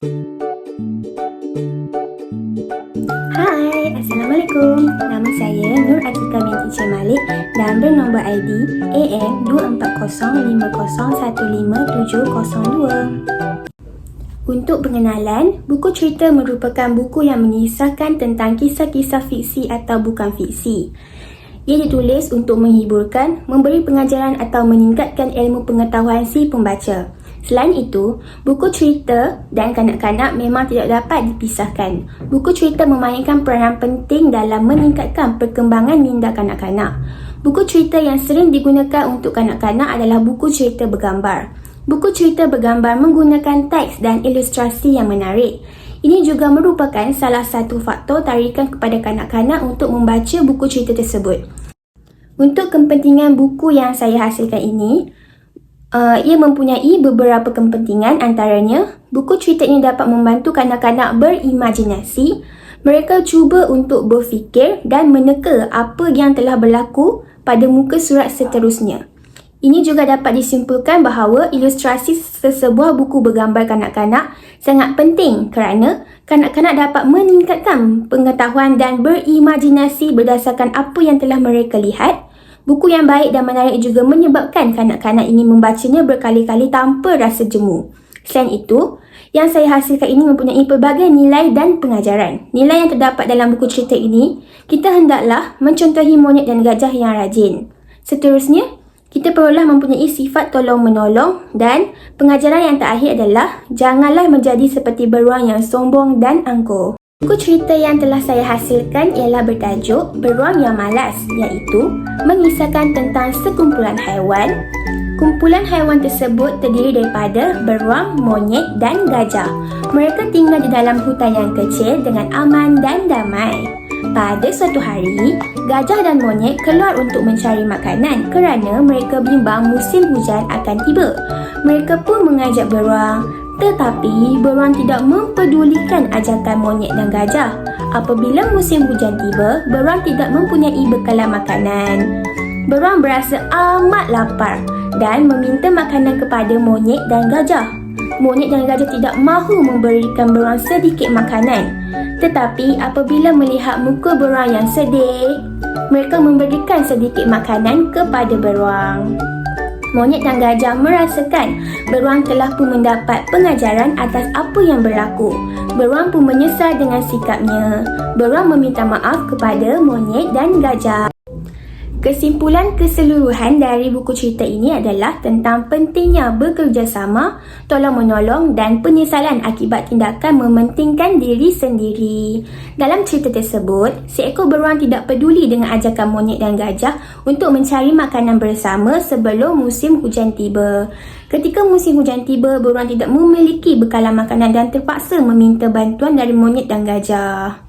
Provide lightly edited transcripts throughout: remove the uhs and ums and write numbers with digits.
Hai, Assalamualaikum. Nama saya Nur Atika binti Cik Malik dan bernombor ID AM24050157572. Untuk pengenalan, buku cerita merupakan buku yang mengisahkan tentang kisah-kisah fiksi atau bukan fiksi. Ia ditulis untuk menghiburkan, memberi pengajaran atau meningkatkan ilmu pengetahuan si pembaca. Selain itu, buku cerita dan kanak-kanak memang tidak dapat dipisahkan. Buku cerita memainkan peranan penting dalam meningkatkan perkembangan minda kanak-kanak. Buku cerita yang sering digunakan untuk kanak-kanak adalah buku cerita bergambar. Buku cerita bergambar menggunakan teks dan ilustrasi yang menarik. Ini juga merupakan salah satu faktor tarikan kepada kanak-kanak untuk membaca buku cerita tersebut. Untuk kepentingan buku yang saya hasilkan ini, ia mempunyai beberapa kepentingan, antaranya buku cerita ini dapat membantu kanak-kanak berimajinasi. Mereka cuba untuk berfikir dan meneka apa yang telah berlaku pada muka surat seterusnya. Ini juga dapat disimpulkan bahawa ilustrasi sesebuah buku bergambar kanak-kanak sangat penting kerana kanak-kanak dapat meningkatkan pengetahuan dan berimajinasi berdasarkan apa yang telah mereka lihat. Buku yang baik dan menarik juga menyebabkan kanak-kanak ingin membacanya berkali-kali tanpa rasa jemu. Selain itu, yang saya hasilkan ini mempunyai pelbagai nilai dan pengajaran. Nilai yang terdapat dalam buku cerita ini, kita hendaklah mencontohi monyet dan gajah yang rajin. Seterusnya, kita perlulah mempunyai sifat tolong-menolong, dan pengajaran yang terakhir adalah janganlah menjadi seperti beruang yang sombong dan angkuh. Buku cerita yang telah saya hasilkan ialah bertajuk Beruang Yang Malas, iaitu mengisahkan tentang sekumpulan haiwan. Kumpulan haiwan tersebut terdiri daripada beruang, monyet dan gajah. Mereka tinggal di dalam hutan yang kecil dengan aman dan damai. Pada suatu hari, gajah dan monyet keluar untuk mencari makanan kerana mereka bimbang musim hujan akan tiba. Mereka pun mengajak beruang, tetapi beruang tidak mempedulikan ajakan monyet dan gajah. Apabila musim hujan tiba, beruang tidak mempunyai bekalan makanan. Beruang berasa amat lapar dan meminta makanan kepada monyet dan gajah. Monyet dan gajah tidak mahu memberikan beruang sedikit makanan. Tetapi apabila melihat muka beruang yang sedih, mereka memberikan sedikit makanan kepada beruang. Monyet dan gajah merasakan beruang telah pun mendapat pengajaran atas apa yang berlaku. Beruang pun menyesal dengan sikapnya. Beruang meminta maaf kepada monyet dan gajah. Kesimpulan keseluruhan dari buku cerita ini adalah tentang pentingnya bekerjasama, tolong-menolong dan penyesalan akibat tindakan mementingkan diri sendiri. Dalam cerita tersebut, seekor beruang tidak peduli dengan ajakan monyet dan gajah untuk mencari makanan bersama sebelum musim hujan tiba. Ketika musim hujan tiba, beruang tidak memiliki bekalan makanan dan terpaksa meminta bantuan dari monyet dan gajah.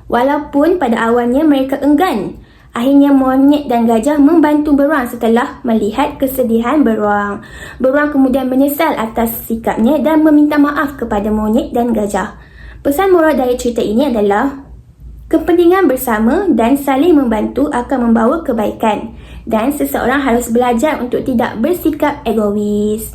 Walaupun pada awalnya mereka enggan, akhirnya monyet dan gajah membantu beruang setelah melihat kesedihan beruang. Beruang kemudian menyesal atas sikapnya dan meminta maaf kepada monyet dan gajah. Pesan moral dari cerita ini adalah kepentingan bersama dan saling membantu akan membawa kebaikan, dan seseorang harus belajar untuk tidak bersikap egois.